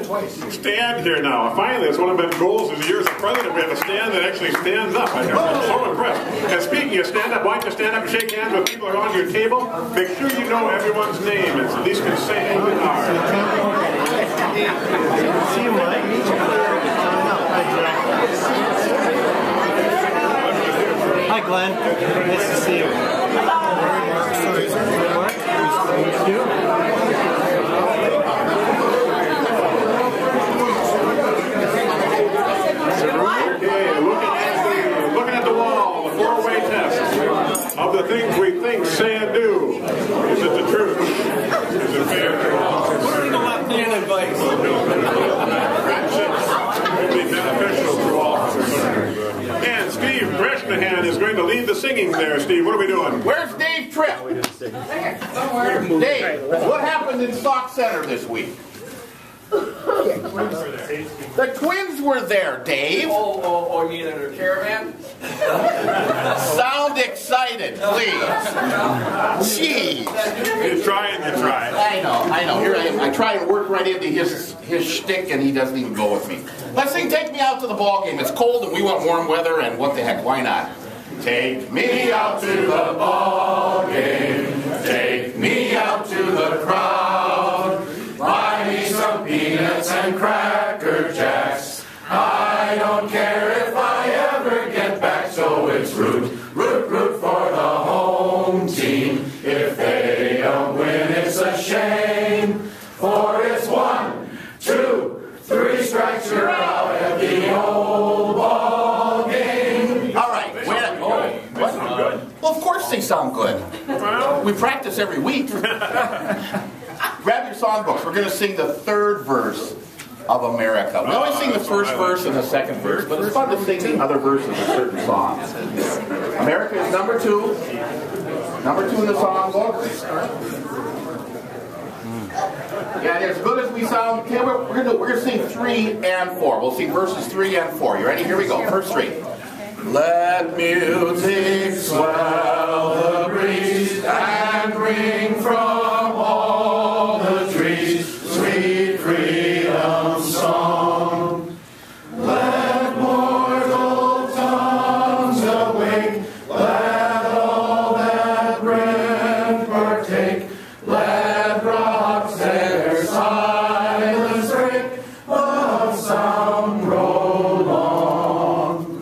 Stand here now. Finally, it's one of my goals as years as president. We have a stand that actually stands up. I'm so impressed. And speaking of stand up, why don't you stand up and shake hands with people around your table? Make sure you know everyone's name and at least can say who they are. Hi, Glenn. Nice to see you. Looking at the wall, the four-way test of the things we think, say, and do. Is it the truth? Is it fair? Learning a lot man advice. Friendships will be beneficial to all. And Steve Breshnahan is going to lead the singing there. Steve, what are we doing? Where's Dave Tripp? Dave, what happened in Stock Center this week? The twins were there, Dave. Oh, you mean in a caravan? Sound excited, please. Jeez. You try and you try. I know. Here I am. I try and work right into his shtick, and he doesn't even go with me. Let's sing "Take Me Out to the Ball Game." It's cold, and we want warm weather, and what the heck? Why not? Take me out to the ball game. Take me out to the crowd. Buy me some peanuts and Cracker Jacks. I don't care if I ever get back, so it's root for the home team. If they don't win, it's a shame. For it's 1, 2, 3 strikes, you're out at the old ball game. All right, what? Well, of course they sound good. We practice every week. Grab your songbooks. We're going to sing the third verse of America. We always sing the first verse and the second verse, but it's fun to sing the other verses of certain songs. America is number 2. Number 2 in the songbook. Yeah, as good as we sound, okay, we're going to sing 3 and 4. We'll sing verses 3 and 4. You ready? Here we go. Verse 3. Let music swell the breeze and ring from all the trees sweet freedom song. Let mortal tongues awake, let all that breath partake, let rocks their silence break, the sound roll on.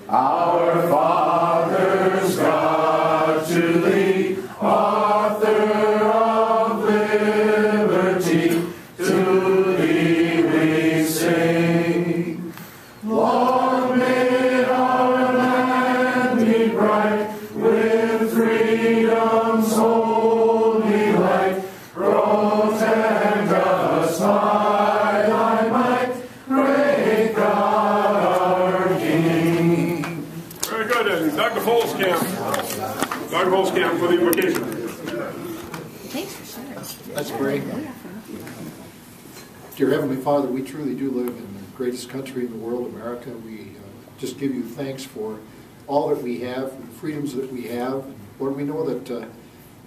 Our fathers, God to thee, author of liberty, to thee we sing. Long may our land be bright, with freedom's holy light. Protect us by thy might, great God our King. Very good. And Dr. Volskamp. Dr. Volskamp for the invocation. Thanks for sharing. Let's pray. Dear Heavenly Father, we truly do live in the greatest country in the world, America. We just give you thanks for all that we have, the freedoms that we have. Lord, we know that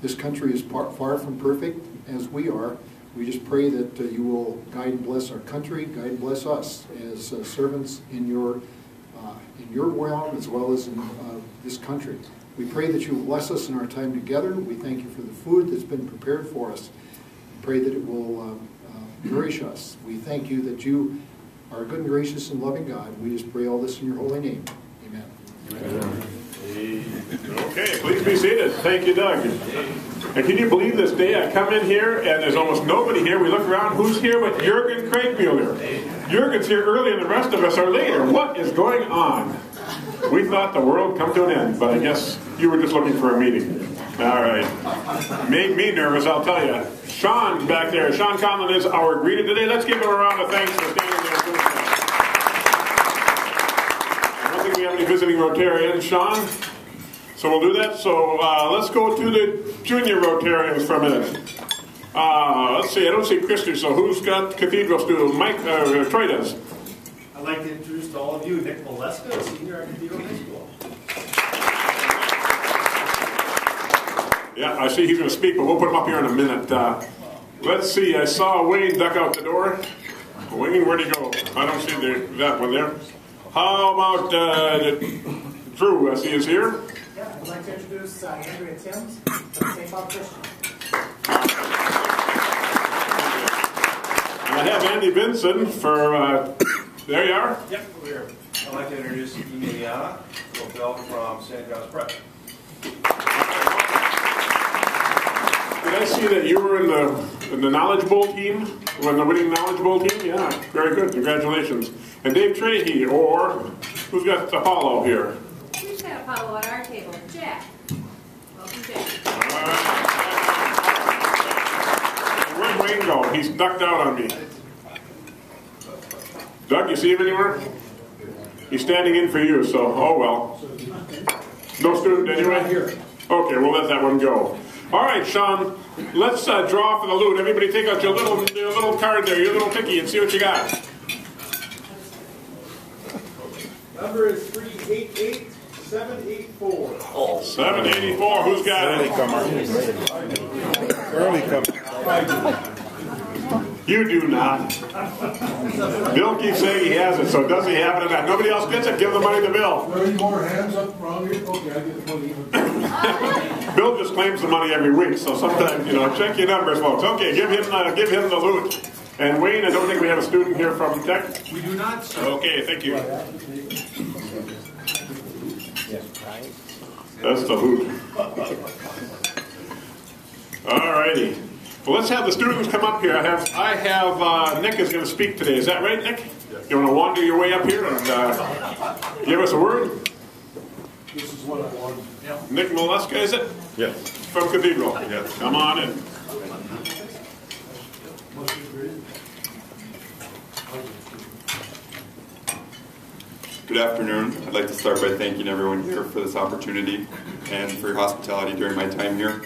this country is far from perfect, as we are. We just pray that you will guide and bless our country, guide and bless us as servants in your realm as well as in this country. We pray that you will bless us in our time together. We thank you for the food that's been prepared for us. We pray that it will nourish us. We thank you that you are a good and gracious and loving God. We just pray all this in your holy name. Amen. Amen. Okay, please be seated. Thank you, Doug. And can you believe this day I come in here and there's almost nobody here. We look around, who's here with Jürgen Craigmuller? Jürgen's here early and the rest of us are later. What is going on? We thought the world come to an end, but I guess you were just looking for a meeting. All right. Made me nervous, I'll tell you. Sean's back there. Sean Conlon is our greeter today. Let's give him a round of thanks for standing there. I don't think we have any visiting Rotarians, Sean. So we'll do that. So let's go to the junior Rotarians for a minute. Let's see. I don't see Christy. So who's got cathedral student? Mike, Troy does. I'd like to introduce to all of you Nick Moleska, a senior at Cathedral High School. Yeah, I see he's going to speak, but we'll put him up here in a minute. Let's see. I saw Wayne duck out the door. Wayne, where'd he go? I don't see that one there. How about Drew? I see is here. Yeah, I'd like to introduce Andrea Timms from St. Bob Christian. And I have Andy Vinson for, there you are. Yep, we're here. I'd like to introduce Emiliana Lopel from St. John's Prep. Did I see that you were in the Knowledge Bowl team? When the winning Knowledge Bowl team? Yeah, very good. Congratulations. And Dave Trahey, or who's got Apollo here? Who's got Apollo at our table? Jack. Welcome, Jack. All right. Where'd Wayne go? He's ducked out on me. Doug, you see him anywhere? He's standing in for you, so, oh well. No student anyway? Okay, we'll let that one go. All right, Sean, let's draw for the loot. Everybody take out your little card there, your little ticky, and see what you got. Number is 388784. Oh, 784, who's got it? Early comer. You do not. Bill keeps saying he has it, so does he have it or not? Nobody else gets it, give the money to Bill. 30 more hands up around here? Okay, I get the money. Bill just claims the money every week, so sometimes, check your numbers, folks. Okay, give him the loot. And Wayne, I don't think we have a student here from Tech. We do not, sir. Okay, thank you. That's the loot. All righty. Well, let's have the students come up here. I have Nick is going to speak today. Is that right, Nick? You want to wander your way up here and give us a word? This is what I want. Nick Molesca, is it? Yes. From Cathedral. Yes. Come on in. Good afternoon. I'd like to start by thanking everyone here for this opportunity and for your hospitality during my time here.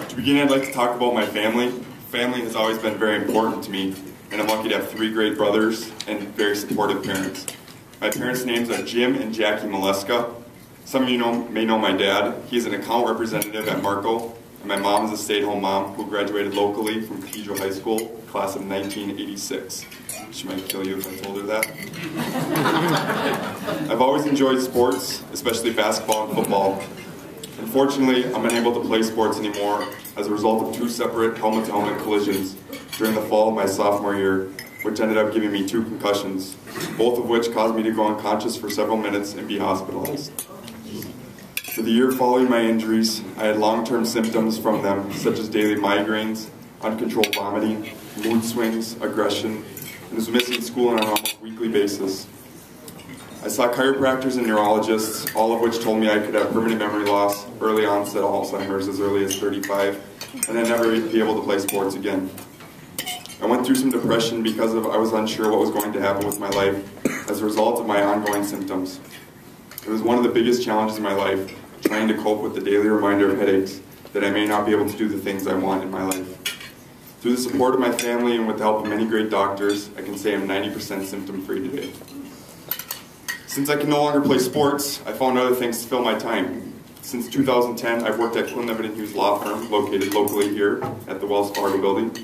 To begin, I'd like to talk about my family. Family has always been very important to me, and I'm lucky to have 3 great brothers and very supportive parents. My parents' names are Jim and Jackie Molesca. Some of you may know my dad. He's an account representative at Marco, and my mom is a stay-at-home mom who graduated locally from Cathedral High School, class of 1986. She might kill you if I told her that. I've always enjoyed sports, especially basketball and football. Unfortunately, I'm unable to play sports anymore as a result of 2 separate helmet-to-helmet collisions during the fall of my sophomore year, which ended up giving me 2 concussions, both of which caused me to go unconscious for several minutes and be hospitalized. For the year following my injuries, I had long-term symptoms from them, such as daily migraines, uncontrolled vomiting, mood swings, aggression, and was missing school on an almost weekly basis. I saw chiropractors and neurologists, all of which told me I could have permanent memory loss, early onset Alzheimer's as early as 35, and I'd never be able to play sports again. I went through some depression because I was unsure what was going to happen with my life as a result of my ongoing symptoms. It was one of the biggest challenges in my life, trying to cope with the daily reminder of headaches that I may not be able to do the things I want in my life. Through the support of my family and with the help of many great doctors, I can say I'm 90% symptom-free today. Since I can no longer play sports, I found other things to fill my time. Since 2010, I've worked at Quinn Levitt & Hughes Law Firm, located locally here at the Wells Fargo building.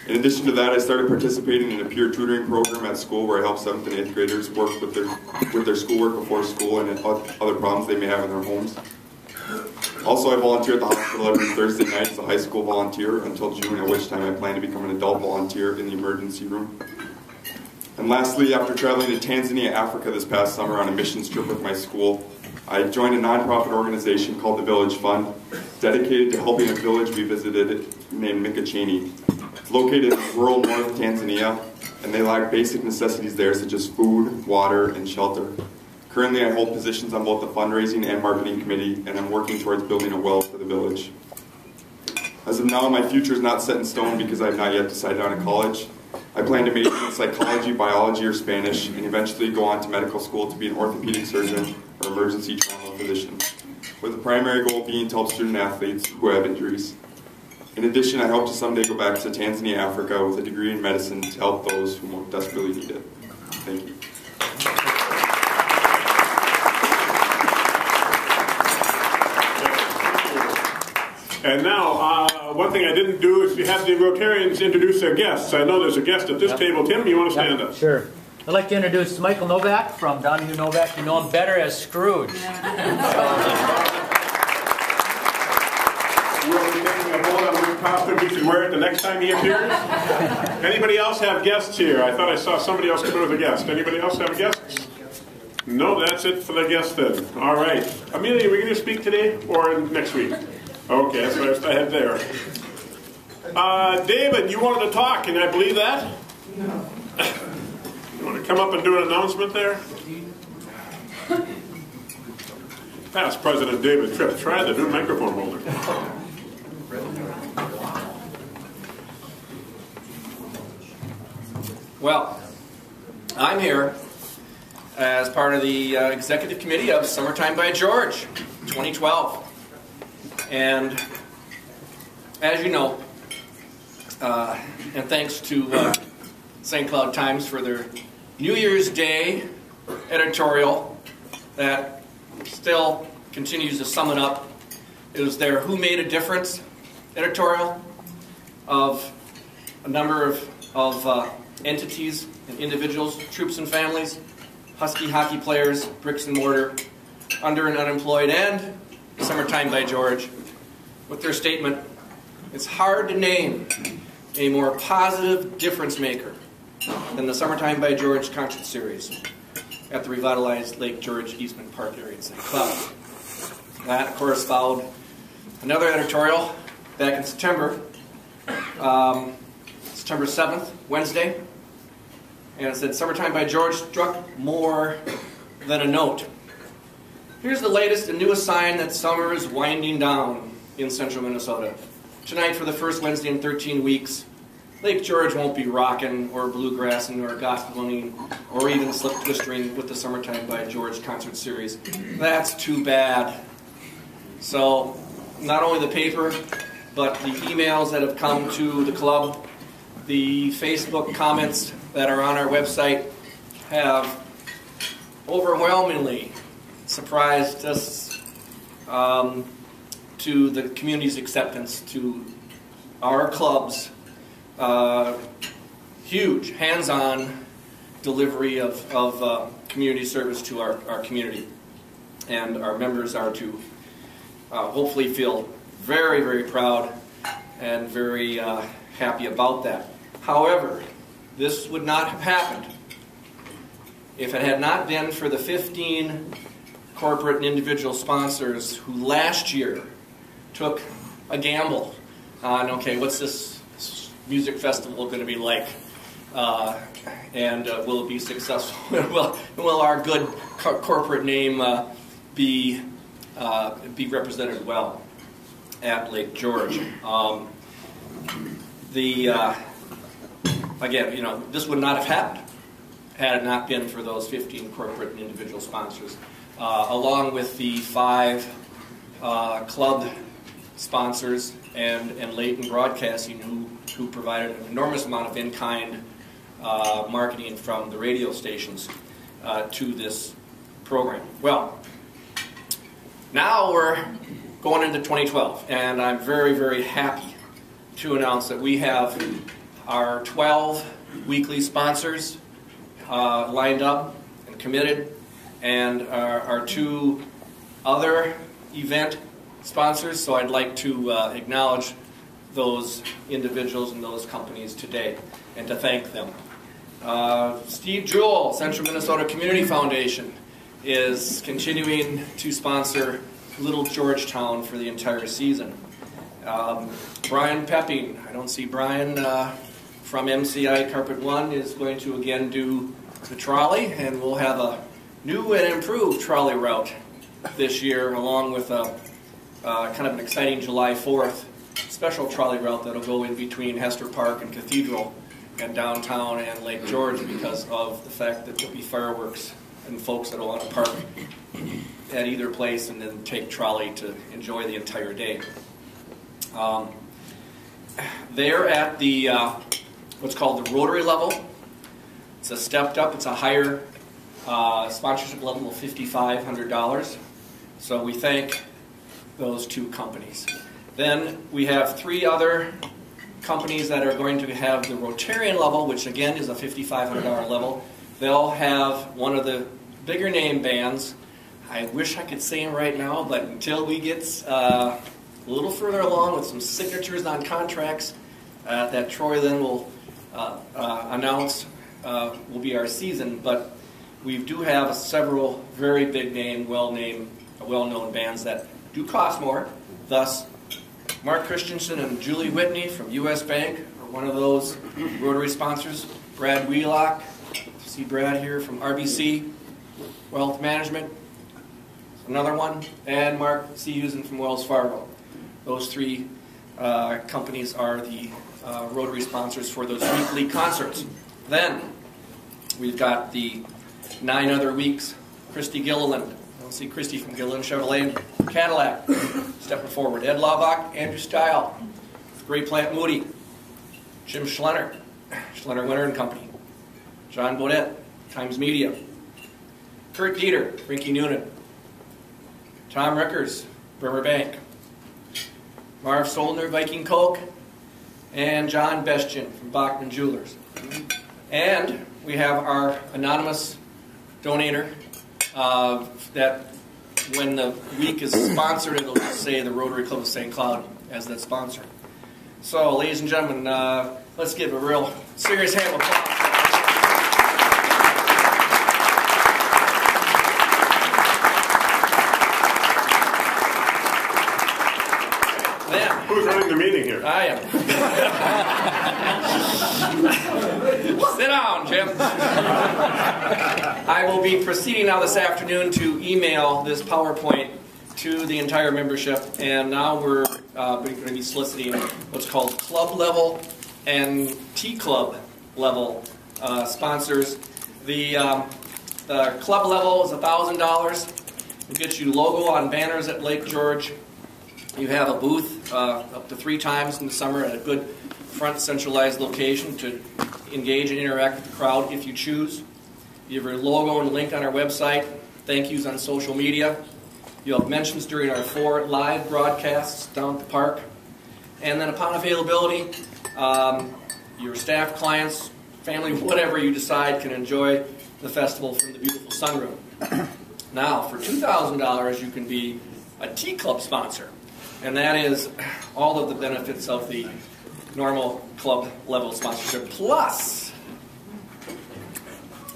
In addition to that, I started participating in a peer tutoring program at school where I help 7th and 8th graders work with their schoolwork before school and other problems they may have in their homes. Also, I volunteer at the hospital every Thursday night as a high school volunteer until June, at which time I plan to become an adult volunteer in the emergency room. And lastly, after traveling to Tanzania, Africa this past summer on a missions trip with my school, I joined a nonprofit organization called the Village Fund, dedicated to helping a village we visited named Mikachini. It's located in rural north Tanzania, and they lack basic necessities there such as food, water, and shelter. Currently, I hold positions on both the fundraising and marketing committee, and I'm working towards building a well for the village. As of now, my future is not set in stone because I have not yet decided on a college. I plan to major in psychology, biology, or Spanish, and eventually go on to medical school to be an orthopedic surgeon or emergency trauma physician, with the primary goal being to help student athletes who have injuries. In addition, I hope to someday go back to Tanzania, Africa with a degree in medicine to help those who most desperately need it. Thank you. And now, one thing I didn't do is have the Rotarians introduce their guests. I know there's a guest at this table. Tim, you want to stand up? Sure. I'd like to introduce Michael Novak from Donahue Novak. You know him better as Scrooge. We'll be taking a vote on which costume he should wear it the next time he appears. Anybody else have guests here? I thought I saw somebody else come in with a guest. Anybody else have a guest? No, that's it for the guest then. All right. Amelia, are we going to speak today or next week? Okay, that's what I had there. David, you wanted to talk. Can I believe that? No. You want to come up and do an announcement there? Past President David Tripp. Try the new microphone holder. Well, I'm here as part of the executive committee of Summertime by George 2012. And as you know, and thanks to St. Cloud Times for their New Year's Day editorial that still continues to sum it up. It was their Who Made a Difference editorial of a number of entities and individuals, troops and families, Husky hockey players, bricks and mortar, under and unemployed, and Summertime by George, with their statement, "It's hard to name a more positive difference maker than the Summertime by George concert series at the revitalized Lake George Eastman Park area in St. Cloud." That, of course, followed another editorial back in September, September 7th, Wednesday, and it said, "Summertime by George struck more than a note. Here's the latest and newest sign that summer is winding down in central Minnesota. Tonight, for the first Wednesday in 13 weeks, Lake George won't be rocking or bluegrassing or gospeling or even slip twistering with the Summertime by George concert series. That's too bad." So, not only the paper, but the emails that have come to the club, the Facebook comments that are on our website have overwhelmingly surprised us to the community's acceptance to our club's huge hands-on delivery of community service to our community. And our members are to hopefully feel very, very proud and very happy about that. However, this would not have happened if it had not been for the 15 corporate and individual sponsors who last year took a gamble on, okay, what's this music festival going to be like? And will it be successful? will our good corporate name be represented well at Lake George? Again, you know, this would not have happened had it not been for those 15 corporate and individual sponsors, along with the 5 club sponsors and Leighton Broadcasting, who provided an enormous amount of in-kind marketing from the radio stations to this program. Well, now we're going into 2012, and I'm very, very happy to announce that we have our 12 weekly sponsors lined up and committed, and our 2 other event sponsors. So I'd like to acknowledge those individuals and those companies today and to thank them. Steve Jewell, Central Minnesota Community Foundation, is continuing to sponsor Little Georgetown for the entire season. Brian Pepping, I don't see Brian from MCI Carpet One, is going to again do the trolley, and we'll have a new and improved trolley route this year, along with a kind of an exciting July 4th special trolley route that'll go in between Hester Park and Cathedral and downtown and Lake George, because of the fact that there'll be fireworks and folks that will want to park at either place and then take trolley to enjoy the entire day. They're at the what's called the Rotary level. It's a stepped up, it's a higher sponsorship level of $5,500. So we thank those 2 companies. Then we have 3 other companies that are going to have the Rotarian level, which again is a $5,500 level. They'll have one of the bigger name bands. I wish I could say them right now, but until we get a little further along with some signatures on contracts that Troy then will announce will be our season. But we do have several very big name, well-known bands that do cost more. Thus, Mark Christensen and Julie Whitney from U.S. Bank are one of those Rotary sponsors. Brad Wheelock, see Brad here from RBC Wealth Management, another one, and Mark Sehusen from Wells Fargo. Those 3 companies are the Rotary sponsors for those weekly concerts. Then we've got the 9 other weeks. Christy Gilliland, I'll see Christy from Gilliland Chevrolet Cadillac, stepping forward. Ed Laubach, Andrew Stile, Great Plant Moody, Jim Schlenner, Schlenner Winter and Company, John Bodette, Times Media, Kurt Dieter, Rinky Noonan, Tom Rickers, Bremer Bank, Marv Soldner, Viking Coke, and John Bestien from Bachman Jewelers. And we have our anonymous donator that when the week is sponsored, it'll just say the Rotary Club of St. Cloud as that sponsor. So, ladies and gentlemen, let's give a real serious hand of applause. Who's running the meeting here? I am. Sit down, Jim. I will be proceeding now this afternoon to email this PowerPoint to the entire membership, and now we're going to be soliciting what's called club level and T-Club level sponsors. The club level is $1,000. It gets you logo on banners at Lake George. You have a booth up to 3 times in the summer at a good front centralized location to engage and interact with the crowd if you choose. You have your logo and link on our website. Thank yous on social media. You'll have mentions during our 4 live broadcasts down at the park. And then upon availability, your staff, clients, family, whatever you decide can enjoy the festival from the beautiful sunroom. Now, for $2,000, you can be a T-Club sponsor. And that is all of the benefits of the normal club level sponsorship. Plus,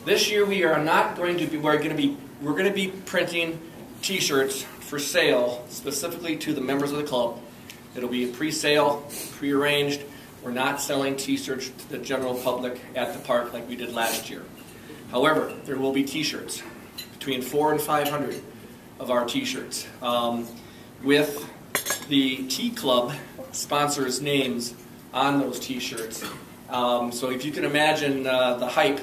this year we are not going to be. We're going to be printing T-shirts for sale specifically to the members of the club. It'll be a pre-sale, pre-arranged. We're not selling T-shirts to the general public at the park like we did last year. However, there will be T-shirts, between 400 and 500 of our T-shirts, with the T-Club sponsors' names on those T-shirts. So if you can imagine the hype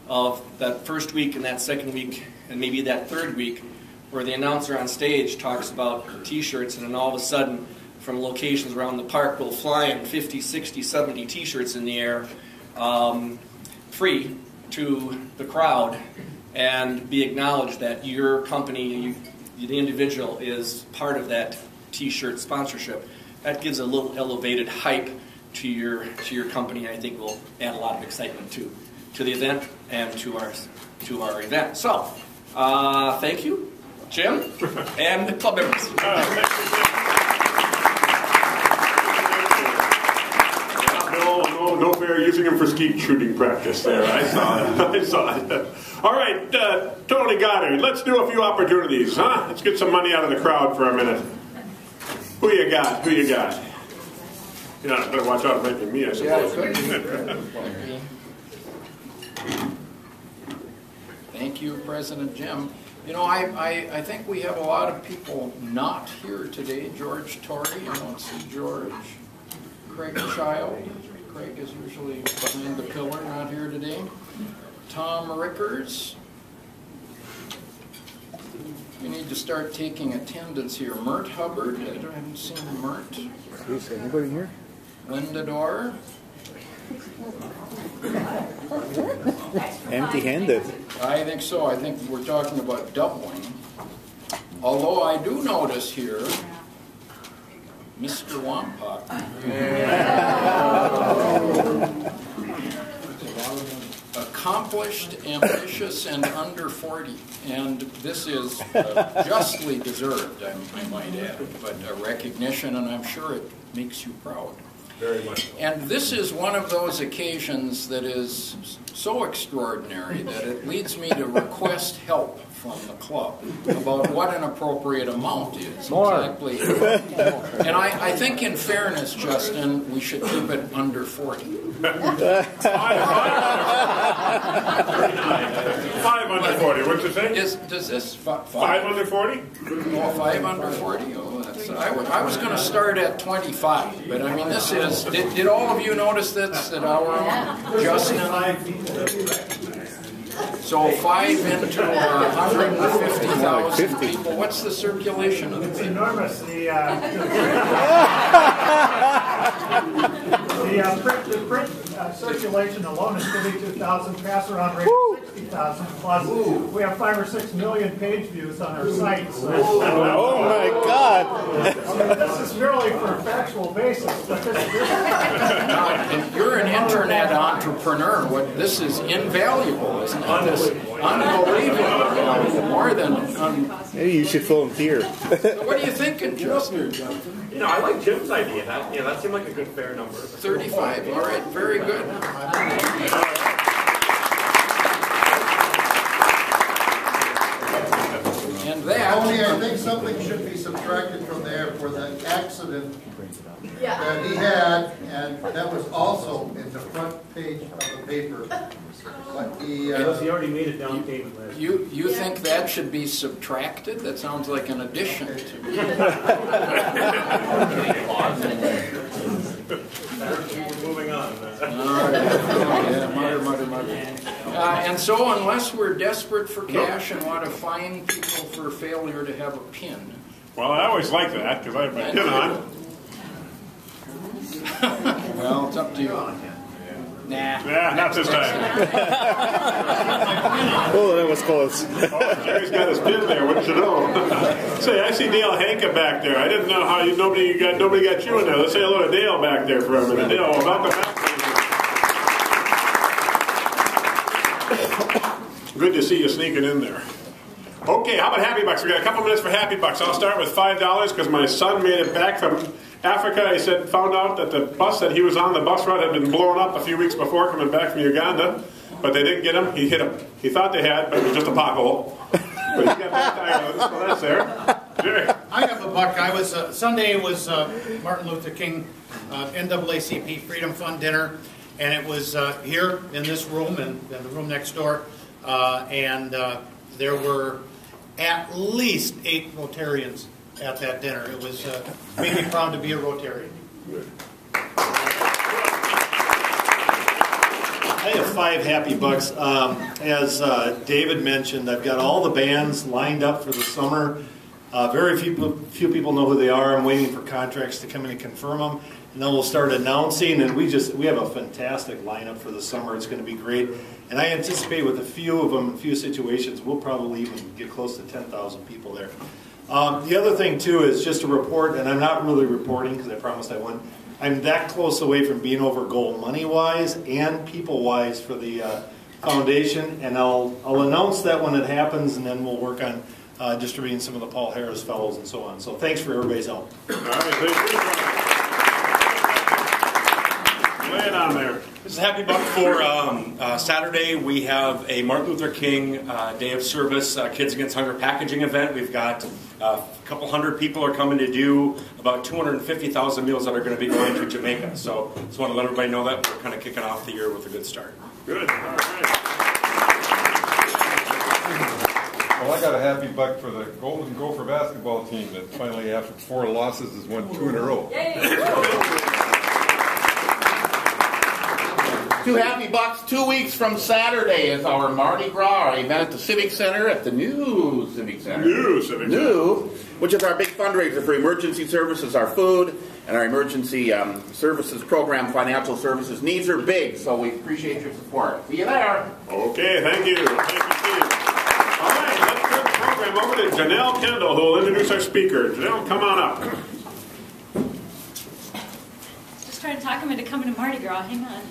of that first week and that second week and maybe that third week where the announcer on stage talks about T-shirts and then all of a sudden from locations around the park will fly in 50, 60, 70 T-shirts in the air free to the crowd and be acknowledged that your company, the individual, is part of that T-shirt sponsorship. That gives a little elevated hype to your company. I think will add a lot of excitement to the event and to our event. So, thank you, Jim, and the club members. No fair using him for skeet shooting practice there. I saw it. All right, Tony Goddard, let's do a few opportunities, huh? Let's get some money out of the crowd for a minute. Who you got? Yeah, I better watch out. It might be me, I suppose. Thank you, President Jim. You know, I think we have a lot of people not here today. George Torrey, I don't see George. Craig Child. Craig is usually behind the pillar, not here today. Tom Rickers. We need to start taking attendance here. Mert Hubbard. I haven't seen Mert. Is anybody here? Linda Dorr. Empty-handed. I think so. I think we're talking about doubling. Although I do notice here Mr. Wampak. Accomplished, ambitious, and under 40. And this is justly deserved, I might add, but a recognition, and I'm sure it makes you proud. Very much. And this is one of those occasions that is so extraordinary that it leads me to request help from the club about what an appropriate amount is. More. Exactly. And I think in fairness, Justin, we should keep it under 40. 5 under 40, what'd you say? Does this 5 under 40? Oh, 5 under 40? Oh, that's, I was going to start at 25, but I mean, this is, did all of you notice this, that our Justin and I, so 5 into 150,000 people, what's the circulation of the It's paper? enormous. The print circulation alone is 32,000, pass around rate of 60,000, plus we have 5 or 6 million page views on our site. So Oh my God! this is merely for a factual basis, but this You're an internet entrepreneur. This is invaluable, isn't it? This unbelievable. More than Maybe you should volunteer. So what are you thinking, Justin? You know, I like Jim's idea. That seemed like a good fair number. 35. All right, very good. And that. Tony, I think something should be subtracted from there for the accident that he had, and that was also in the front page of the paper. But he already made a down payment last year. You think that should be subtracted? That sounds like an addition to me. We're moving on. And so, unless we're desperate for cash and want to fine people for failure to have a pin. Well, I always like that, because I have my pin on. Well, it's up to you. Nah. Yeah, not this time. Oh, that was close. Oh, Jerry's got his pin there, wouldn't you know? Say, I see Dale Hanka back there. I didn't know how nobody got you in there. Let's say hello to Dale back there for a minute. Dale, welcome back. Good to see you sneaking in there. Okay, how about Happy Bucks? We got a couple minutes for Happy Bucks. I'll start with $5 because my son made it back from Africa. He found out that the bus that he was on, the bus route, had been blown up a few weeks before coming back from Uganda, but they didn't get him. He hit him. He thought they had, but it was just a pothole. But he got back to Ireland, so that's there. Jerry. I have a buck. Sunday was Martin Luther King NAACP Freedom Fund dinner, and it was here in this room and in the room next door, and there were at least 8 Rotarians at that dinner. It was made me proud to be a Rotarian. I have 5 Happy Bucks. As David mentioned, I've got all the bands lined up for the summer. Very few people know who they are. I'm waiting for contracts to come in and confirm them. And then we'll start announcing, and we have a fantastic lineup for the summer. It's going to be great. And I anticipate with a few of them, a few situations, we'll probably even get close to 10,000 people there. The other thing, too, is just a report, and I'm not really reporting because I promised I wouldn't. I'm that close away from being over goal money-wise and people-wise for the foundation, and I'll announce that when it happens, and then we'll work on distributing some of the Paul Harris Fellows and so on. So thanks for everybody's help. All right, thank you. Lay it on there. This is a Happy Buck for Saturday. We have a Martin Luther King Day of Service Kids Against Hunger packaging event. We've got a couple hundred people are coming to do about 250,000 meals that are going to be going to Jamaica. So just want to let everybody know that we're kind of kicking off the year with a good start. Good. All right. Well, I got a Happy Buck for the Golden Gopher basketball team that finally, after 4 losses, has won 2 in a row. Two Happy Bucks. 2 weeks from Saturday is our Mardi Gras, our event at the Civic Center, at the new Civic Center. Which is our big fundraiser for emergency services, our food, and our emergency services program, financial services. Needs are big, so we appreciate your support. See you there. Okay, thank you. Thank you, Steve. All right, let's turn the program over to Janelle Kendall, who will introduce our speaker. Janelle, come on up. trying to talk him into coming to Mardi Gras. Hang on.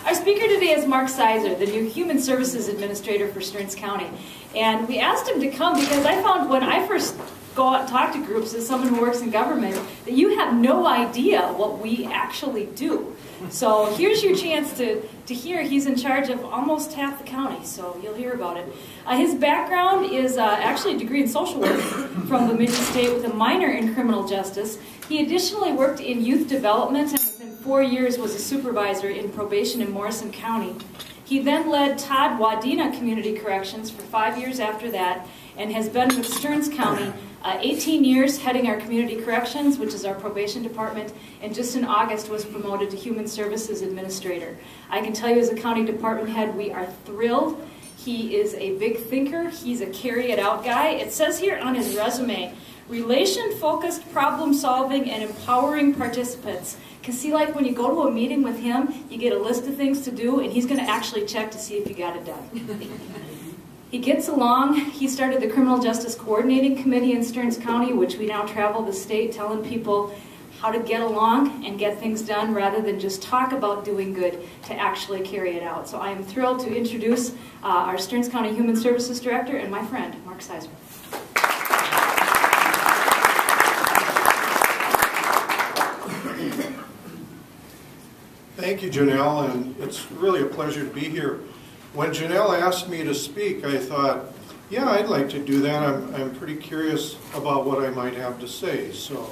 Our speaker today is Mark Sizer, the new Human Services Administrator for Stearns County. And we asked him to come because I found when I first go out and talk to groups as someone who works in government that you have no idea what we actually do. So here's your chance to hear. He's in charge of almost half the county, so you'll hear about it. His background is actually a degree in social work from Bemidji State with a minor in criminal justice. He additionally worked in youth development and within 4 years was a supervisor in probation in Morrison County. He then led Todd Wadena Community Corrections for 5 years after that and has been with Stearns County 18 years heading our community corrections, which is our probation department, and just in August was promoted to Human Services Administrator. I can tell you as a county department head, we are thrilled. He is a big thinker. He's a carry-it-out guy. It says here on his resume, relation-focused problem-solving and empowering participants. Because see, like when you go to a meeting with him, you get a list of things to do, and he's going to actually check to see if you got it done. He gets along. He started the Criminal Justice Coordinating Committee in Stearns County, which we now travel the state telling people how to get along and get things done rather than just talk about doing good, to actually carry it out. So I am thrilled to introduce our Stearns County Human Services Director and my friend, Mark Sizer. Thank you, Janelle, and it's really a pleasure to be here. When Janelle asked me to speak, I thought, yeah, I'd like to do that. I'm pretty curious about what I might have to say. So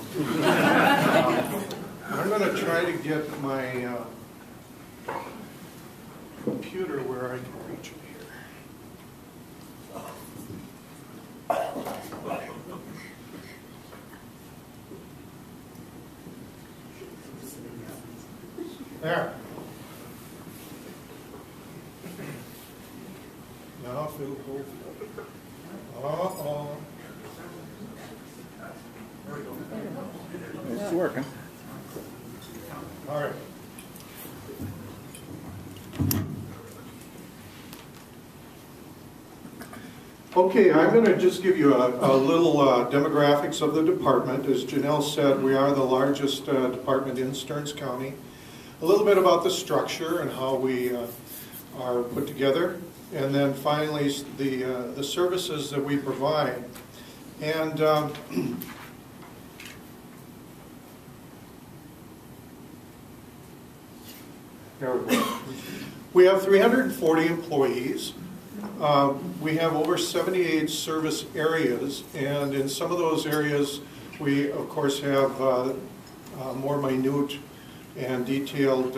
I'm going to try to get my computer where I can reach it here. There. Now if it'll go. Uh-oh. It's working. All right. Okay, I'm going to just give you a little demographics of the department. As Janelle said, we are the largest department in Stearns County. A little bit about the structure and how we are put together. And then finally, the services that we provide. And there we go. We have 340 employees. We have over 78 service areas, and in some of those areas, we of course have more minute and detailed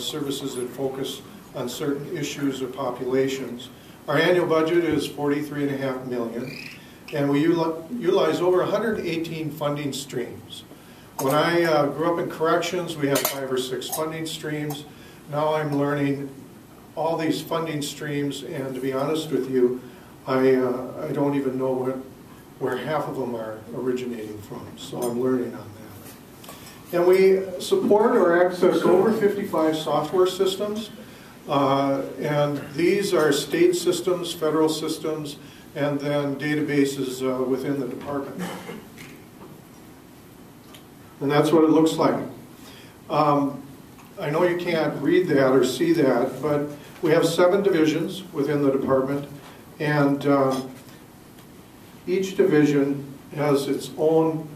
services that focus on certain issues or populations. Our annual budget is $43.5 million, and we utilize over 118 funding streams. When I grew up in corrections, we had 5 or 6 funding streams. Now I'm learning all these funding streams, and to be honest with you, I don't even know where half of them are originating from, so I'm learning on that. And we support or access over 55 software systems. And these are state systems, federal systems, and then databases within the department. And that's what it looks like. I know you can't read that or see that, but we have 7 divisions within the department, and each division has its own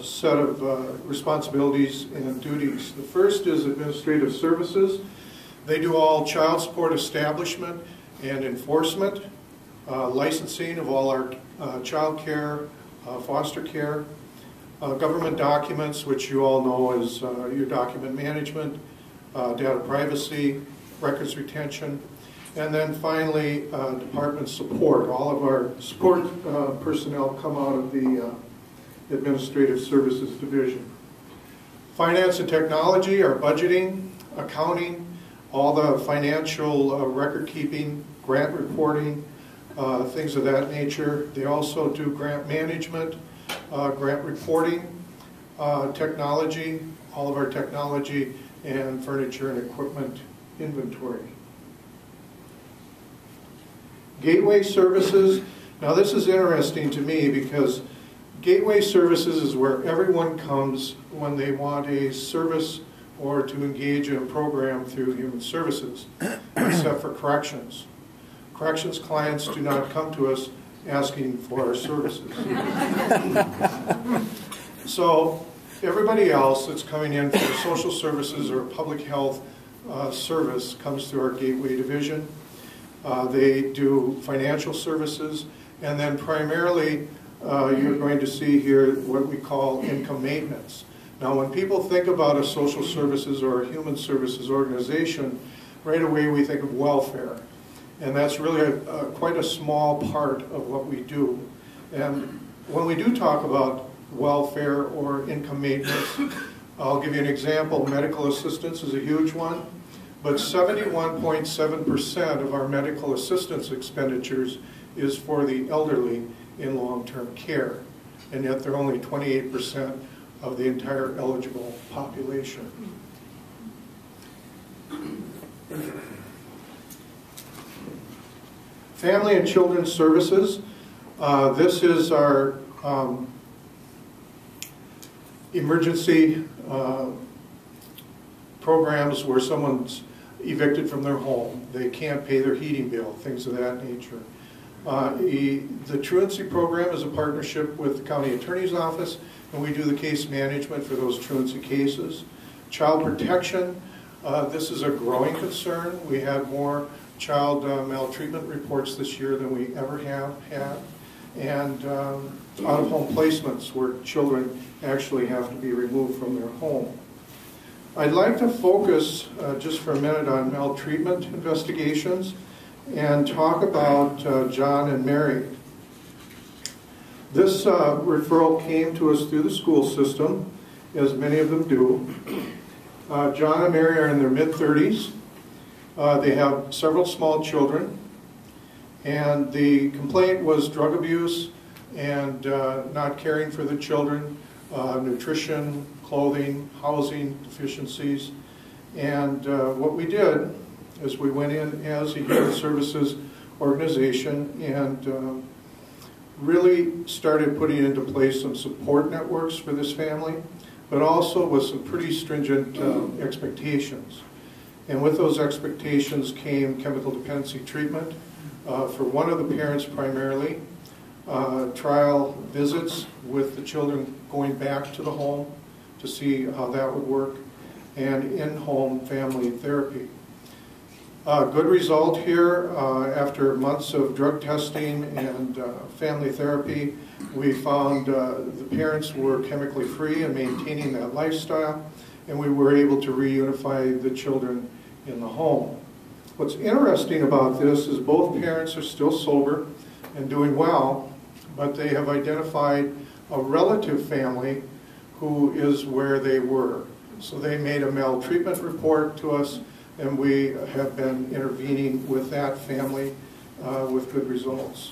set of responsibilities and duties. The first is administrative services. They do all child support establishment and enforcement, licensing of all our child care, foster care, government documents, which you all know is your document management, data privacy, records retention, and then finally department support. All of our support personnel come out of the Administrative Services Division. Finance and technology are budgeting, accounting, all the financial record keeping, grant reporting, things of that nature. They also do grant management, grant reporting, technology, all of our technology, and furniture and equipment inventory. Gateway services. Now this is interesting to me because Gateway Services is where everyone comes when they want a service or to engage in a program through Human Services, except for corrections. Corrections clients do not come to us asking for our services. So everybody else that's coming in for social services or public health service comes through our Gateway division. They do financial services, and then primarily you're going to see here what we call income maintenance. Now when people think about a social services or a human services organization, right away we think of welfare. And that's really quite a small part of what we do. And when we do talk about welfare or income maintenance, I'll give you an example. Medical assistance is a huge one, but 71.7% of our medical assistance expenditures is for the elderly in long-term care, and yet they're only 28% of the entire eligible population. Family and Children's Services. This is our emergency programs where someone's evicted from their home. They can't pay their heating bill, things of that nature. The truancy program is a partnership with the county attorney's office, and we do the case management for those truancy cases. Child protection, this is a growing concern. We had more child maltreatment reports this year than we ever have had. And out-of-home placements where children actually have to be removed from their home. I'd like to focus just for a minute on maltreatment investigations and talk about John and Mary. This referral came to us through the school system, as many of them do. John and Mary are in their mid-30s. They have several small children, and the complaint was drug abuse and not caring for the children, nutrition, clothing, housing deficiencies. And what we did is we went in as a human services organization and really started putting into place some support networks for this family, but also with some pretty stringent expectations. And with those expectations came chemical dependency treatment for one of the parents primarily, trial visits with the children going back to the home to see how that would work, and in-home family therapy. Good result here. After months of drug testing and family therapy, we found the parents were chemically free and maintaining that lifestyle, and we were able to reunify the children in the home. What's interesting about this is both parents are still sober and doing well, but they have identified a relative family who is where they were. So they made a maltreatment report to us, and we have been intervening with that family with good results.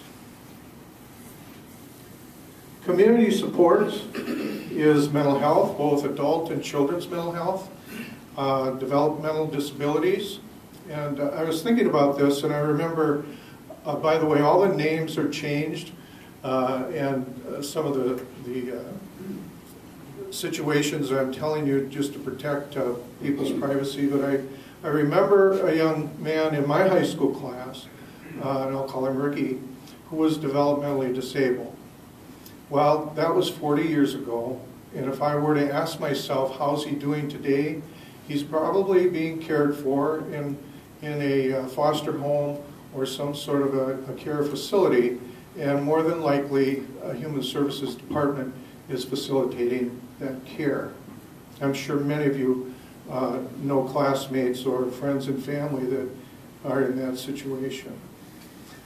Community support is mental health, both adult and children's mental health, developmental disabilities. And I was thinking about this, and I remember, by the way, all the names are changed, and some of the situations I'm telling you just to protect people's privacy, but I remember a young man in my high school class, and I'll call him Ricky, who was developmentally disabled. Well, that was 40 years ago, and if I were to ask myself, how's he doing today, he's probably being cared for in a foster home or some sort of a care facility, and more than likely a human services department is facilitating that care. I'm sure many of you know classmates or friends and family that are in that situation.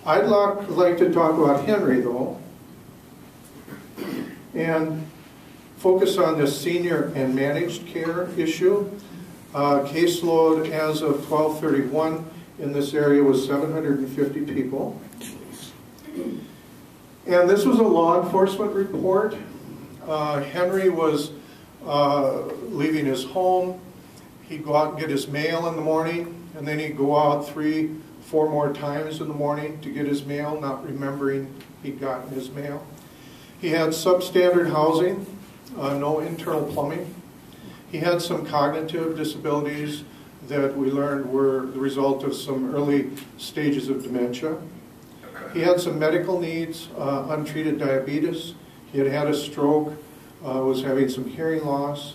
I'd like to talk about Henry, though, and focus on this senior and managed care issue. Caseload as of 12/31 in this area was 750 people. And this was a law enforcement report. Henry was leaving his home. He'd go out and get his mail in the morning, and then he'd go out 3-4 more times in the morning to get his mail, not remembering he'd gotten his mail. He had substandard housing, no internal plumbing. He had some cognitive disabilities that we learned were the result of some early stages of dementia. He had some medical needs, untreated diabetes. He had had a stroke, was having some hearing loss.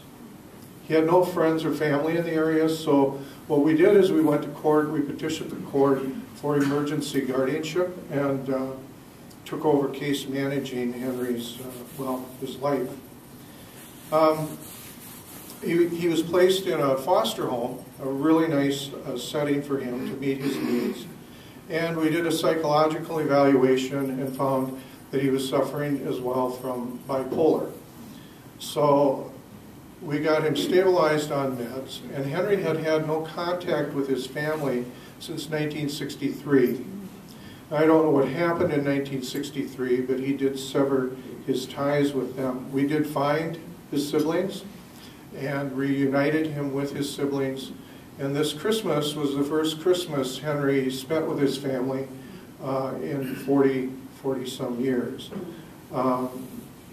He had no friends or family in the area, so what we did is we went to court, we petitioned the court for emergency guardianship and took over case managing Henry's, his life. He was placed in a foster home, a really nice setting for him to meet his needs. And we did a psychological evaluation and found that he was suffering as well from bipolar. So we got him stabilized on meds, and Henry had had no contact with his family since 1963. I don't know what happened in 1963, but he did sever his ties with them. We did find his siblings and reunited him with his siblings. And this Christmas was the first Christmas Henry spent with his family in 40-some years.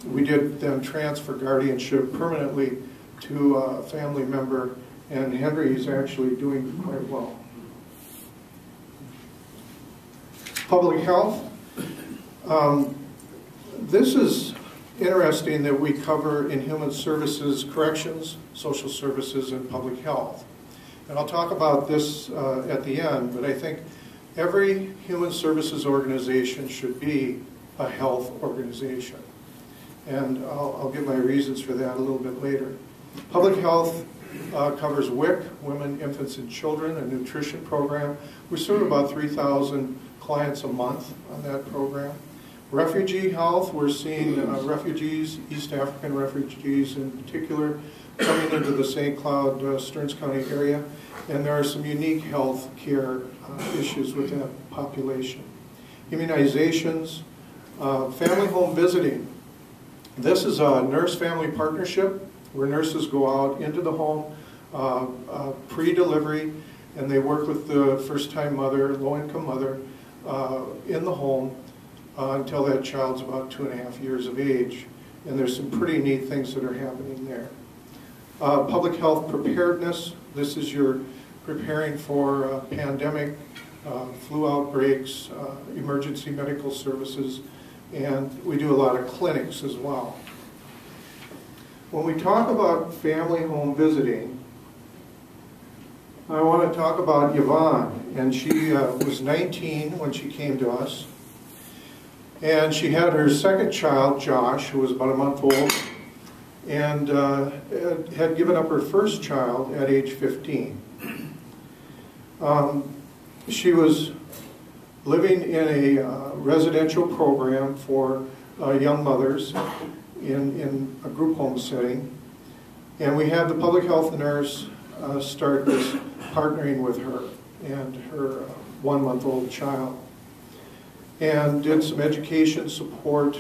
We did then transfer guardianship permanently to a family member, and Henry is actually doing quite well. Public health. This is interesting that we cover in human services, corrections, social services, and public health. And I'll talk about this at the end, but I think every human services organization should be a health organization. And I'll give my reasons for that a little bit later. Public health covers WIC, Women, Infants, and Children, a nutrition program. We serve about 3,000 clients a month on that program. Refugee health, we're seeing refugees, East African refugees in particular, coming into the St. Cloud, Stearns County area, and there are some unique health care issues with that population. Immunizations, family home visiting. This is a nurse-family partnership where nurses go out into the home pre-delivery, and they work with the first-time mother, low-income mother, in the home until that child's about 2.5 years of age. And there's some pretty neat things that are happening there. Public health preparedness. This is your preparing for pandemic, flu outbreaks, emergency medical services, and we do a lot of clinics as well. When we talk about family home visiting, I want to talk about Yvonne, and she was 19 when she came to us, and she had her second child, Josh, who was about a month old, and had given up her first child at age 15. She was living in a residential program for young mothers in a group home setting, and we had the public health nurse start this partnering with her and her 1-month-old child, and did some education support,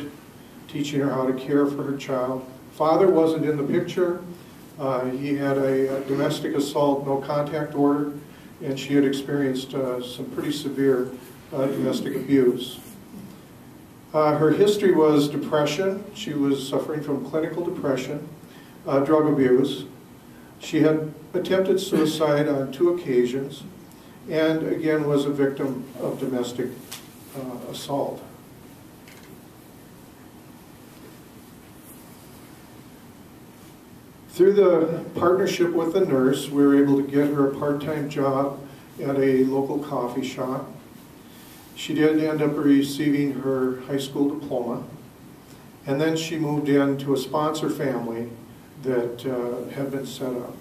teaching her how to care for her child. Father wasn't in the picture. He had a domestic assault no contact order, and she had experienced some pretty severe domestic abuse. Her history was depression. She was suffering from clinical depression, drug abuse. She had attempted suicide on 2 occasions, and again was a victim of domestic assault. Through the partnership with the nurse, we were able to get her a part-time job at a local coffee shop. She did end up receiving her high school diploma, and then she moved into a sponsor family that had been set up.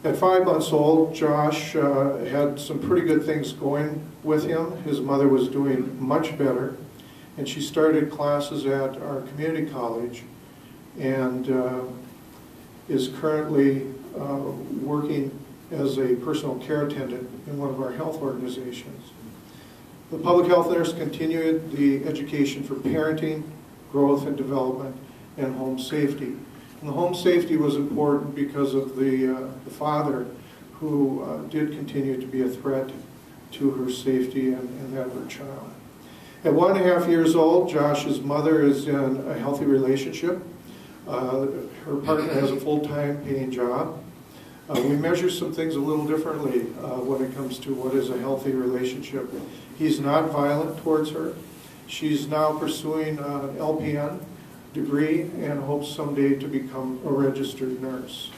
At 5 months old, Josh had some pretty good things going with him. His mother was doing much better, and she started classes at our community college and is currently working as a personal care attendant in one of our health organizations. The public health nurse continued the education for parenting, growth and development, and home safety. And the home safety was important because of the father who did continue to be a threat to her safety and that of her child. At 1.5 years old, Josh's mother is in a healthy relationship. Her partner has a full-time paying job. We measure some things a little differently when it comes to what is a healthy relationship. He's not violent towards her. She's now pursuing an LPN degree and hopes someday to become a registered nurse.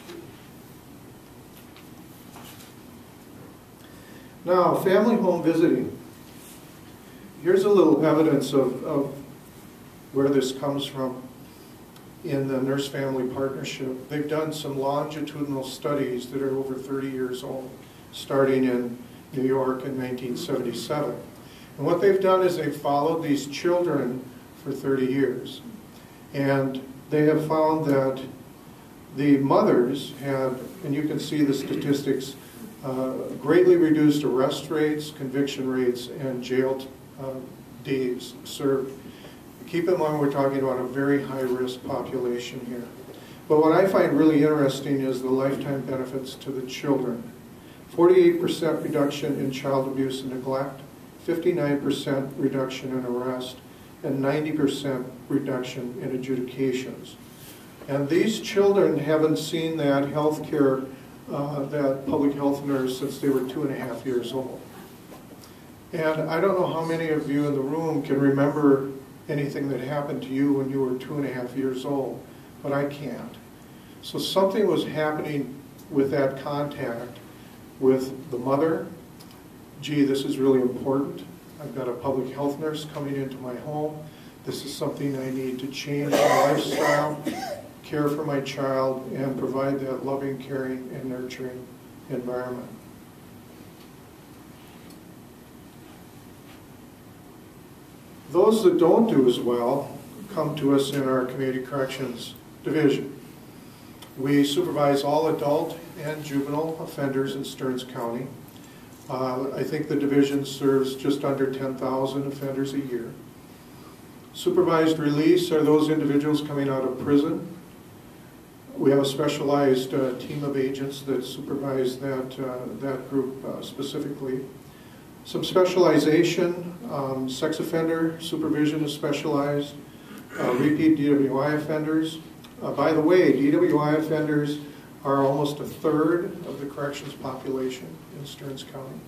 Now, family home visiting. Here's a little evidence of where this comes from in the nurse-family partnership. They've done some longitudinal studies that are over 30 years old, starting in New York in 1977. And what they've done is they've followed these children for 30 years. And they have found that the mothers had, and you can see the statistics, greatly reduced arrest rates, conviction rates, and jail days served. Keep in mind we're talking about a very high-risk population here. But what I find really interesting is the lifetime benefits to the children. 48% reduction in child abuse and neglect, 59% reduction in arrest, and 90% reduction in adjudications. And these children haven't seen that health care, that public health nurse since they were 2.5 years old. And I don't know how many of you in the room can remember anything that happened to you when you were 2.5 years old, but I can't. So something was happening with that contact with the mother. Gee, this is really important. I've got a public health nurse coming into my home. This is something I need to change my lifestyle, care for my child, and provide that loving, caring, and nurturing environment. Those that don't do as well come to us in our Community Corrections Division. We supervise all adult and juvenile offenders in Stearns County. I think the division serves just under 10,000 offenders a year. Supervised release are those individuals coming out of prison. We have a specialized team of agents that supervise that group specifically. Some specialization, sex offender supervision is specialized, repeat DWI offenders. By the way, DWI offenders are almost 1/3 of the corrections population in Stearns County.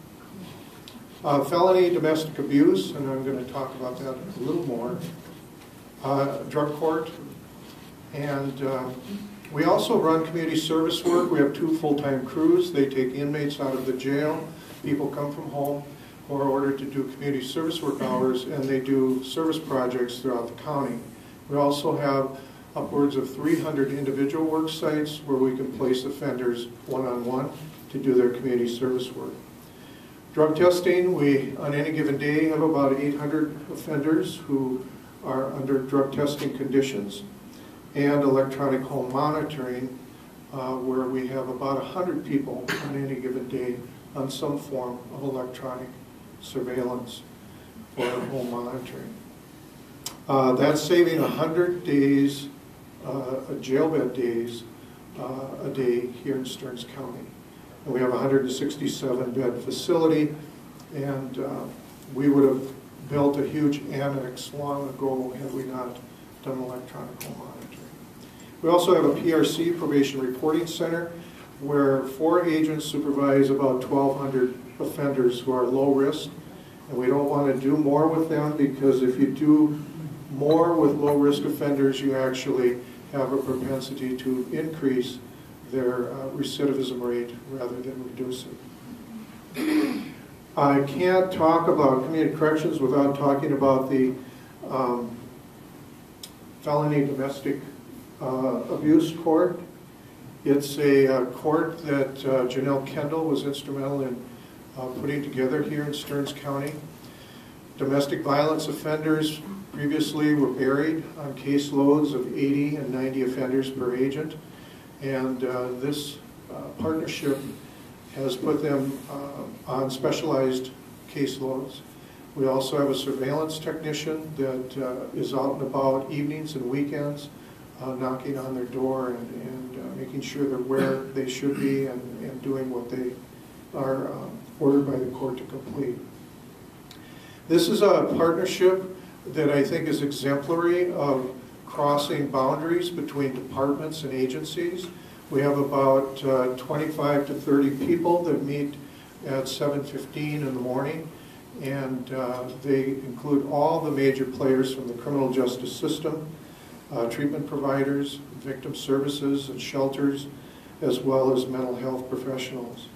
Felony domestic abuse, and I'm going to talk about that a little more. Drug court, and we also run community service work. We have 2 full-time crews. They take inmates out of the jail. People come from home who are ordered to do community service work hours, and they do service projects throughout the county. We also have upwards of 300 individual work sites where we can place offenders one-on-one to do their community service work. Drug testing, we on any given day have about 800 offenders who are under drug testing conditions, and electronic home monitoring where we have about 100 people on any given day on some form of electronic surveillance or home monitoring. That's saving 100 days, jail bed days a day here in Stearns County. And we have a 167 bed facility, and we would have built a huge annex long ago had we not done electronic home monitoring. We also have a PRC, Probation Reporting Center, where 4 agents supervise about 1,200 offenders who are low risk, and we don't want to do more with them because if you do more with low risk offenders, you actually have a propensity to increase their recidivism rate rather than reduce it. I can't talk about community corrections without talking about the felony domestic abuse court. It's a court that Janelle Kendall was instrumental in putting together here in Stearns County. Domestic violence offenders previously were buried on caseloads of 80 and 90 offenders per agent, and this partnership has put them on specialized caseloads. We also have a surveillance technician that is out and about evenings and weekends, knocking on their door and making sure they're where they should be and doing what they are ordered by the court to complete. This is a partnership that I think is exemplary of crossing boundaries between departments and agencies. We have about 25 to 30 people that meet at 7:15 in the morning, and they include all the major players from the criminal justice system, treatment providers, victim services and shelters, as well as mental health professionals.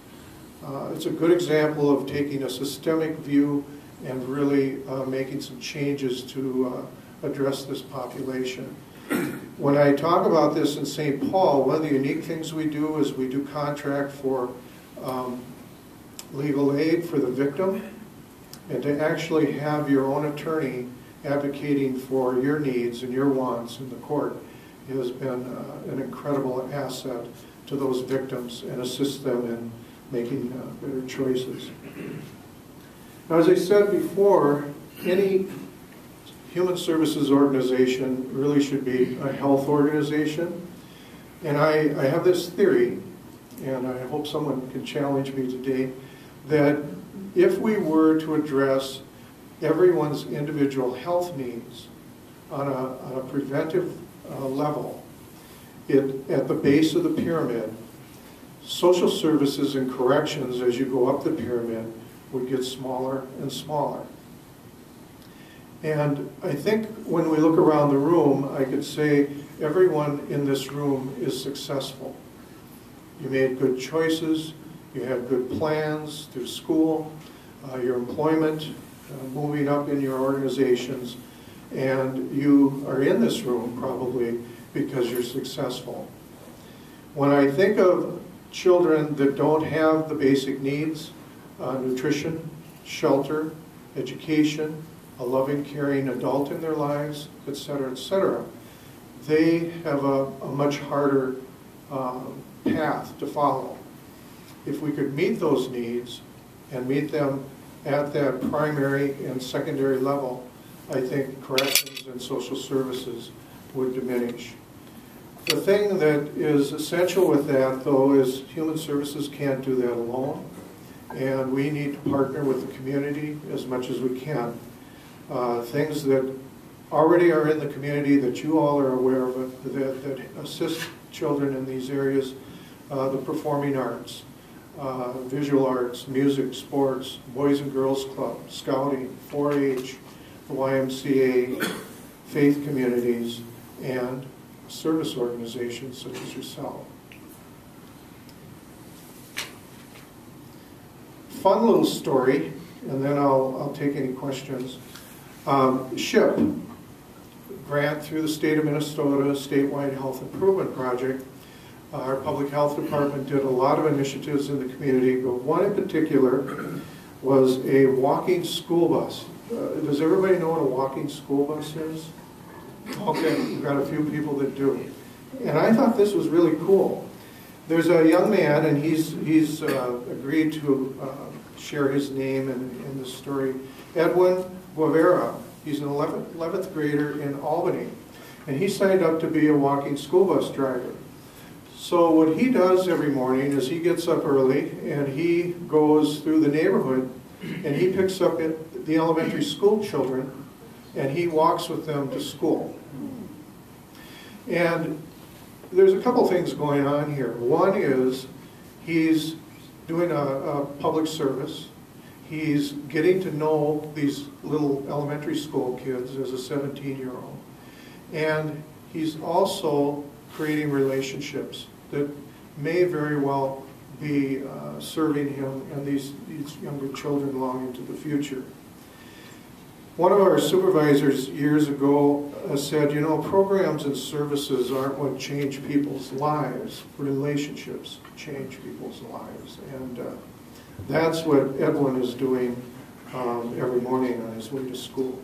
It's a good example of taking a systemic view and really making some changes to address this population. When I talk about this in St. Paul, one of the unique things we do is we do contract for legal aid for the victim, and to actually have your own attorney advocating for your needs and your wants in the court has been an incredible asset to those victims and assist them in making better choices. Now, as I said before, any human services organization really should be a health organization. And I have this theory, and I hope someone can challenge me today, that if we were to address everyone's individual health needs on a preventive level, at the base of the pyramid, social services and corrections as you go up the pyramid would get smaller and smaller. And I think when we look around the room, I could say everyone in this room is successful. You made good choices, you had good plans through school, your employment, moving up in your organizations, and you are in this room probably because you're successful. When I think of children that don't have the basic needs, nutrition, shelter, education, a loving, caring adult in their lives, etc., they have a much harder path to follow. If we could meet those needs and meet them at that primary and secondary level, I think corrections and social services would diminish. The thing that is essential with that, though, is human services can't do that alone, and we need to partner with the community as much as we can. Things that already are in the community that you all are aware of that assist children in these areas, the performing arts, visual arts, music, sports, Boys and Girls Club, Scouting, 4-H, the YMCA, faith communities, and service organizations such as yourself. Fun little story, and then I'll take any questions. SHIP, grant through the state of Minnesota, statewide health improvement project. Our public health department did a lot of initiatives in the community, but one in particular was a walking school bus. Does everybody know what a walking school bus is? Okay, we've got a few people that do. And I thought this was really cool. There's a young man, and he's agreed to share his name in this story. Edwin Guevara. He's an 11th grader in Albany. And he signed up to be a walking school bus driver. So what he does every morning is he gets up early and he goes through the neighborhood and he picks up the elementary school children and he walks with them to school. And there's a couple things going on here. One is he's doing a public service. He's getting to know these little elementary school kids as a 17-year-old. And he's also creating relationships that may very well be serving him and these younger children long into the future. One of our supervisors years ago said, you know, programs and services aren't what change people's lives. Relationships change people's lives. And that's what Edwin is doing every morning on his way to school.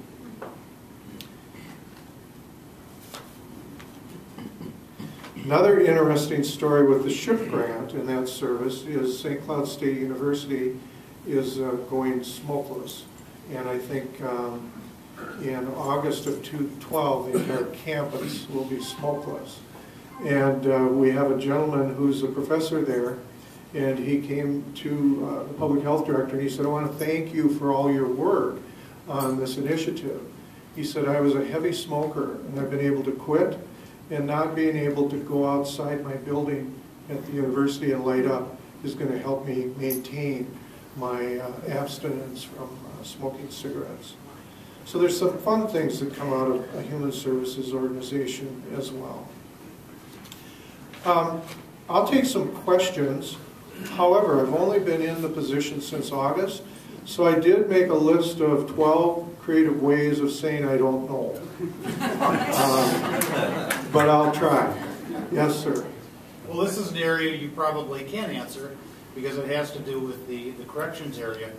Another interesting story with the SHIP grant in that service is St. Cloud State University is going smokeless. And I think in August of 2012, the entire campus will be smokeless. And we have a gentleman who's a professor there, and he came to the public health director and he said, I want to thank you for all your work on this initiative. He said, I was a heavy smoker, and I've been able to quit, and not being able to go outside my building at the university and light up is going to help me maintain my abstinence from smoking cigarettes. So there's some fun things that come out of a human services organization as well. I'll take some questions. However, I've only been in the position since August, so I did make a list of 12 creative ways of saying I don't know. But I'll try. Yes, sir. Well, this is an area you probably can answer because it has to do with the corrections area.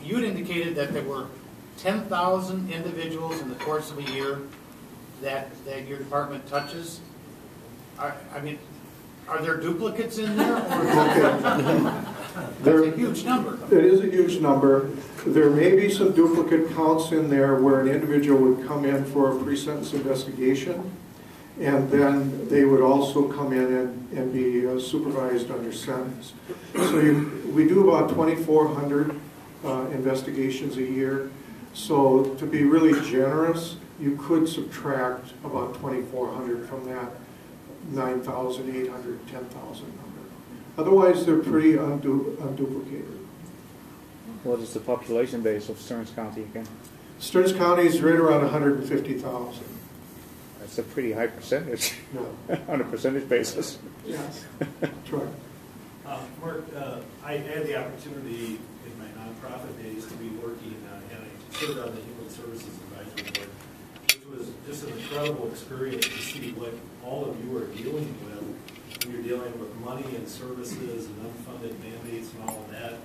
You'd indicated that there were 10,000 individuals in the course of a year that your department touches. I mean, are there duplicates in there? That's a huge number. It is a huge number. There may be some duplicate counts in there where an individual would come in for a pre-sentence investigation, and then they would also come in and be supervised under sentence. So we do about 2,400 investigations a year. So to be really generous, you could subtract about 2,400 from that 9,800, 10,000 number. Otherwise, they're pretty unduplicated. What is the population base of Stearns County again? Stearns County is right around 150,000. That's a pretty high percentage. Yeah. On a percentage basis. Yes. That's right. Mark, I had the opportunity in my nonprofit days to be working and I served on the Human Services Advisory Board, which was just an incredible experience to see what all of you are dealing with when you're dealing with money and services and unfunded mandates and all of that.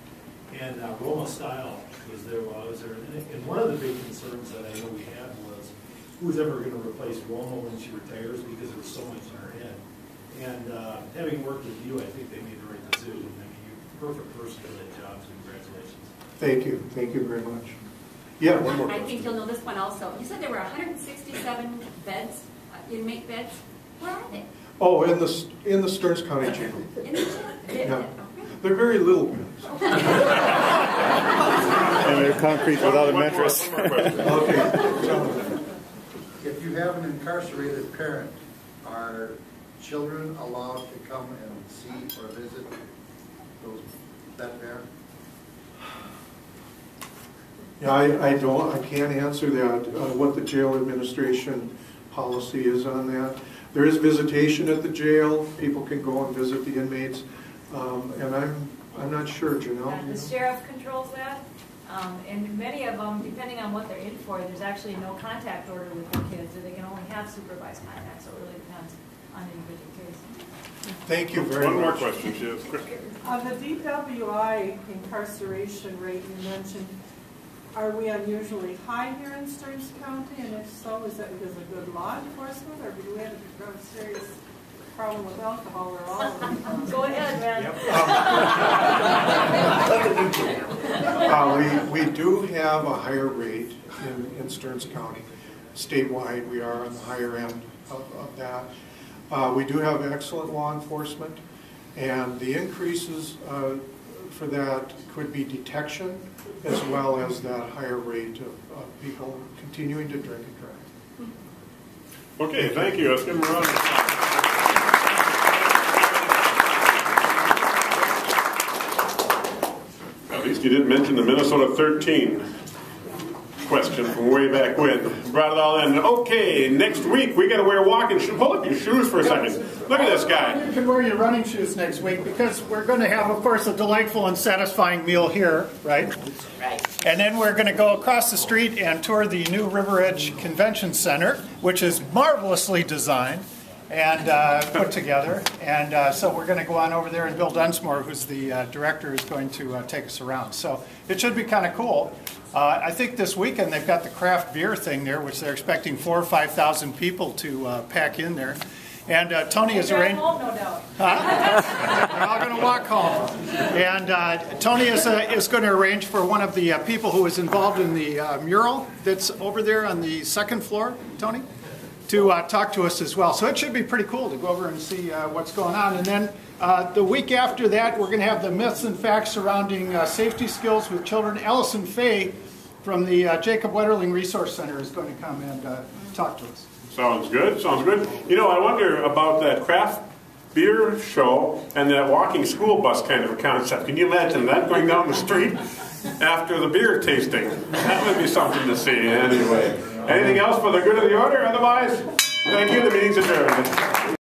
And Roma Style was there while I was there. And one of the big concerns that I know we had was who's ever going to replace Roma when she retires because there was so much in her head. And having worked with you, I think they made the right decision. I mean, you're the perfect person for that job, so congratulations. Thank you. Thank you very much. Yeah, one more I question. think you'll know this one also. You said there were 167 beds, inmate beds. Where are they? Oh, in the Stearns County Jail. In the jail? Yeah. They're very little beds. And they're concrete without a mattress. Okay. If you have an incarcerated parent, are children allowed to come and see or visit that parent? Yeah, I can't answer that, what the jail administration policy is on that. There is visitation at the jail. People can go and visit the inmates. And I'm not sure, Janelle. The sheriff controls that. And many of them, depending on what they're in for, there's actually no contact order with the kids, or they can only have supervised contact, so it really depends on the individual case. Thank you very much. One more question, she is quick. On the DWI incarceration rate you mentioned, are we unusually high here in Stearns County? And if so, is that because of good law enforcement, or do we have a serious problem with alcohol or all of them? Go ahead, man. We do have a higher rate in Stearns County. Statewide, we are on the higher end of that. We do have excellent law enforcement, and the increases for that could be detection as well as that higher rate of people continuing to drink and drive. Okay, thank you. Let's give them a round of applause. At least you didn't mention the Minnesota 13 question from way back when. Brought it all in. Okay, next week we got to wear walking shoes. Pull up your shoes for a second. Look at this guy. You can wear your running shoes next week because we're going to have, of course, a delightful and satisfying meal here, right? Right. And then we're going to go across the street and tour the new River Edge Convention Center, which is marvelously designed and put together. And so we're going to go on over there, and Bill Dunsmore, who's the director, is going to take us around. So it should be kind of cool. I think this weekend they've got the craft beer thing there, which they're expecting 4,000 or 5,000 people to pack in there. And Tony has arranged. Home, no doubt. They're all going to walk home. And Tony is going to arrange for one of the people who is involved in the mural that's over there on the second floor, Tony, to talk to us as well. So it should be pretty cool to go over and see what's going on. And then the week after that, we're going to have the myths and facts surrounding safety skills with children. Allison Fay from the Jacob Wetterling Resource Center is going to come and talk to us. Sounds good, sounds good. You know, I wonder about that craft beer show and that walking school bus kind of a concept. Can you imagine that going down the street after the beer tasting? That would be something to see anyway. Anything else for the good of the order? Otherwise, thank you. The meeting's adjourned.